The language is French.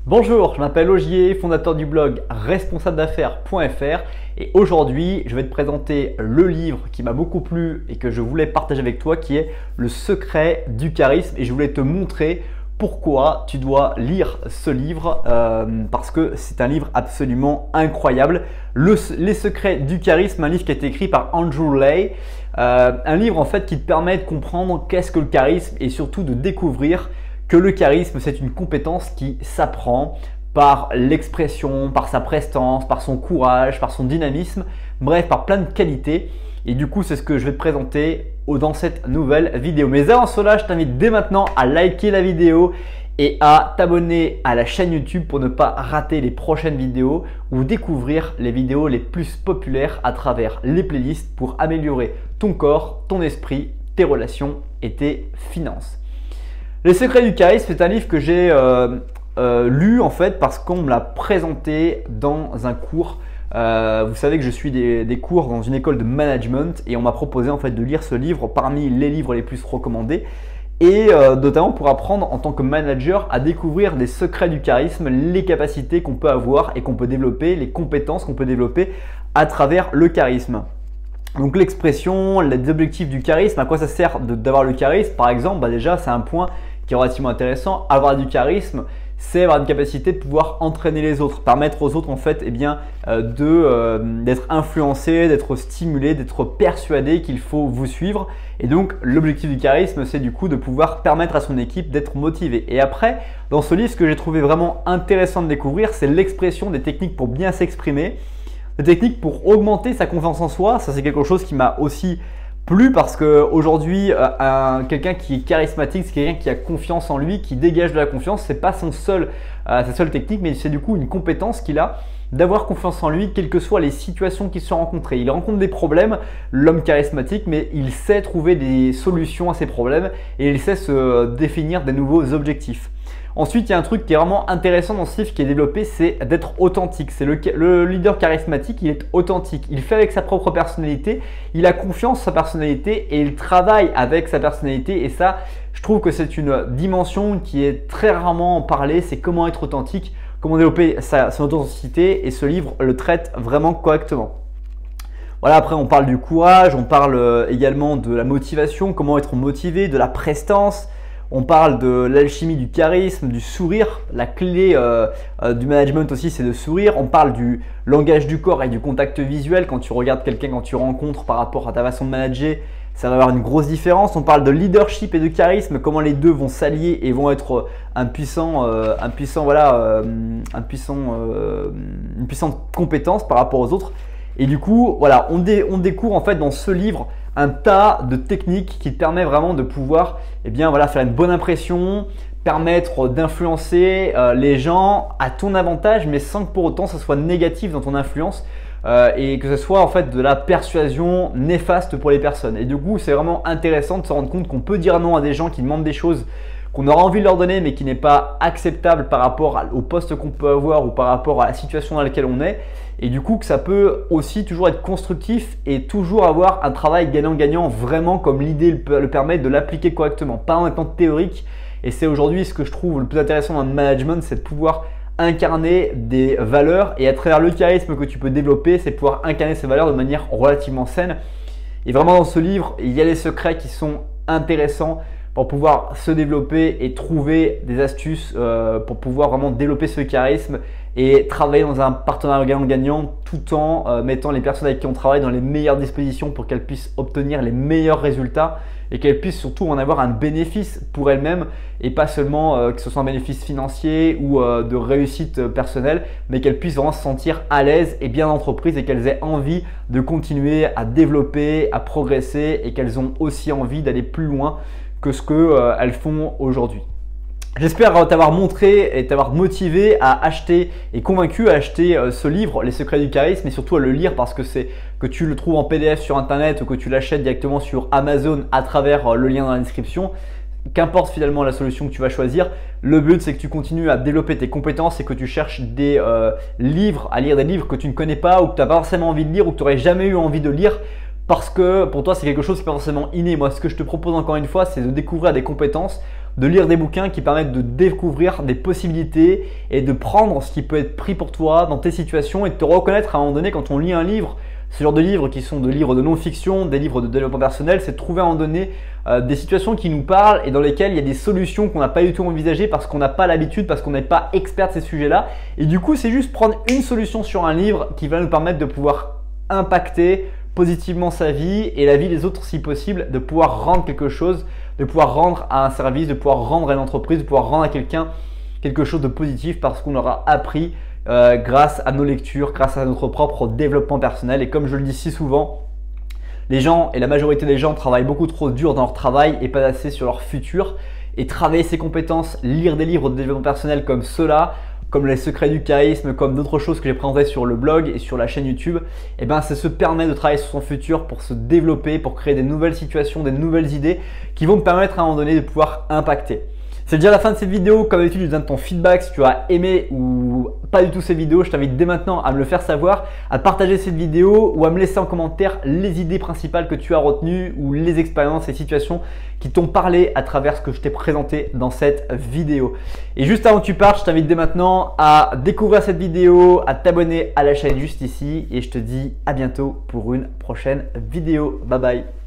Bonjour, je m'appelle Ogier, fondateur du blog responsabledaffaires.fr et aujourd'hui je vais te présenter le livre qui m'a beaucoup plu et que je voulais partager avec toi qui est Le secret du charisme et je voulais te montrer pourquoi tu dois lire ce livre parce que c'est un livre absolument incroyable. Les secrets du charisme, un livre qui a été écrit par Andrew Lay, un livre en fait qui te permet de comprendre qu'est-ce que le charisme et surtout de découvrir que le charisme, c'est une compétence qui s'apprend par l'expression, par sa prestance, par son courage, par son dynamisme, bref, par plein de qualités. Et du coup, c'est ce que je vais te présenter dans cette nouvelle vidéo. Mais avant cela, je t'invite dès maintenant à liker la vidéo et à t'abonner à la chaîne YouTube pour ne pas rater les prochaines vidéos ou découvrir les vidéos les plus populaires à travers les playlists pour améliorer ton corps, ton esprit, tes relations et tes finances. Les secrets du charisme, c'est un livre que j'ai lu en fait parce qu'on me l'a présenté dans un cours. Vous savez que je suis des cours dans une école de management et on m'a proposé en fait de lire ce livre parmi les livres les plus recommandés et notamment pour apprendre en tant que manager à découvrir des secrets du charisme, les capacités qu'on peut avoir et qu'on peut développer, les compétences qu'on peut développer à travers le charisme. Donc l'expression, les objectifs du charisme, à quoi ça sert d'avoir le charisme par exemple, déjà c'est un point qui est relativement intéressant. Avoir du charisme, c'est avoir une capacité de pouvoir entraîner les autres, permettre aux autres en fait d'être influencés, d'être stimulés, d'être persuadés qu'il faut vous suivre. Et donc l'objectif du charisme, c'est du coup de pouvoir permettre à son équipe d'être motivée. Et après, dans ce livre, ce que j'ai trouvé vraiment intéressant de découvrir, c'est l'expression des techniques pour bien s'exprimer, des techniques pour augmenter sa confiance en soi. Ça, c'est quelque chose qui m'a aussi plu parce qu'aujourd'hui, quelqu'un qui est charismatique, c'est quelqu'un qui a confiance en lui, qui dégage de la confiance. C'est pas sa seule technique, mais c'est du coup une compétence qu'il a d'avoir confiance en lui, quelles que soient les situations qui se sont rencontrées. Il rencontre des problèmes, l'homme charismatique, mais il sait trouver des solutions à ces problèmes et il sait se définir des nouveaux objectifs. Ensuite, il y a un truc qui est vraiment intéressant dans ce livre qui est développé, c'est d'être authentique. C'est le leader charismatique, il est authentique. Il fait avec sa propre personnalité, il a confiance en sa personnalité et il travaille avec sa personnalité. Et ça, je trouve que c'est une dimension qui est très rarement parlée, c'est comment être authentique, comment développer son authenticité et ce livre le traite vraiment correctement. Voilà, après on parle du courage, on parle également de la motivation, comment être motivé, de la prestance. On parle de l'alchimie du charisme, du sourire. La clé du management aussi, c'est de sourire. On parle du langage du corps et du contact visuel. Quand tu regardes quelqu'un, quand tu rencontres par rapport à ta façon de manager, ça va avoir une grosse différence. On parle de leadership et de charisme, comment les deux vont s'allier et vont être une puissante compétence par rapport aux autres. Et du coup, voilà, on découvre en fait dans ce livre un tas de techniques qui te permet vraiment de pouvoir faire une bonne impression, permettre d'influencer les gens à ton avantage, mais sans que pour autant ça soit négatif dans ton influence et que ce soit en fait de la persuasion néfaste pour les personnes. Et du coup, c'est vraiment intéressant de se rendre compte qu'on peut dire non à des gens qui demandent des choses qu'on aura envie de leur donner mais qui n'est pas acceptable par rapport au poste qu'on peut avoir ou par rapport à la situation dans laquelle on est. Et du coup que ça peut aussi toujours être constructif et toujours avoir un travail gagnant-gagnant vraiment comme l'idée le permet de l'appliquer correctement, pas en étant théorique. Et c'est aujourd'hui ce que je trouve le plus intéressant dans le management, c'est de pouvoir incarner des valeurs et à travers le charisme que tu peux développer, c'est pouvoir incarner ces valeurs de manière relativement saine. Et vraiment dans ce livre, il y a des secrets qui sont intéressants pour pouvoir se développer et trouver des astuces pour pouvoir vraiment développer ce charisme et travailler dans un partenariat gagnant-gagnant tout en mettant les personnes avec qui on travaille dans les meilleures dispositions pour qu'elles puissent obtenir les meilleurs résultats et qu'elles puissent surtout en avoir un bénéfice pour elles-mêmes et pas seulement que ce soit un bénéfice financier ou de réussite personnelle, mais qu'elles puissent vraiment se sentir à l'aise et bien en entreprise et qu'elles aient envie de continuer à développer, à progresser et qu'elles ont aussi envie d'aller plus loin que ce qu'elles font aujourd'hui. J'espère t'avoir montré et t'avoir motivé à acheter et convaincu à acheter ce livre, Les secrets du charisme, et surtout à le lire parce que tu le trouves en PDF sur internet ou que tu l'achètes directement sur Amazon à travers le lien dans la description. Qu'importe finalement la solution que tu vas choisir, le but c'est que tu continues à développer tes compétences et que tu cherches des livres, à lire des livres que tu ne connais pas ou que tu n'as pas forcément envie de lire ou que tu n'aurais jamais eu envie de lire parce que pour toi c'est quelque chose qui n'est pas forcément inné. Moi ce que je te propose encore une fois c'est de découvrir des compétences de lire des bouquins qui permettent de découvrir des possibilités et de prendre ce qui peut être pris pour toi dans tes situations et de te reconnaître à un moment donné quand on lit un livre. Ce genre de livres qui sont des livres de non-fiction, des livres de développement personnel, c'est de trouver à un moment donné des situations qui nous parlent et dans lesquelles il y a des solutions qu'on n'a pas du tout envisagées parce qu'on n'a pas l'habitude, parce qu'on n'est pas expert de ces sujets-là. Et du coup, c'est juste prendre une solution sur un livre qui va nous permettre de pouvoir impacter positivement sa vie et la vie des autres si possible, de pouvoir rendre quelque chose, de pouvoir rendre à un service, de pouvoir rendre à une entreprise, de pouvoir rendre à quelqu'un quelque chose de positif parce qu'on aura appris grâce à nos lectures, grâce à notre propre développement personnel. Et comme je le dis si souvent, les gens et la majorité des gens travaillent beaucoup trop dur dans leur travail et pas assez sur leur futur. Et travailler ses compétences, lire des livres de développement personnel comme ceux-là, comme les secrets du charisme, comme d'autres choses que j'ai présentées sur le blog et sur la chaîne YouTube, et ben ça se permet de travailler sur son futur pour se développer, pour créer des nouvelles situations, des nouvelles idées qui vont me permettre à un moment donné de pouvoir impacter. C'est déjà la fin de cette vidéo. Comme d'habitude, je donne ton feedback si tu as aimé ou pas du tout ces vidéos. Je t'invite dès maintenant à me le faire savoir, à partager cette vidéo ou à me laisser en commentaire les idées principales que tu as retenues ou les expériences et situations qui t'ont parlé à travers ce que je t'ai présenté dans cette vidéo. Et juste avant que tu partes, je t'invite dès maintenant à découvrir cette vidéo, à t'abonner à la chaîne juste ici et je te dis à bientôt pour une prochaine vidéo. Bye bye.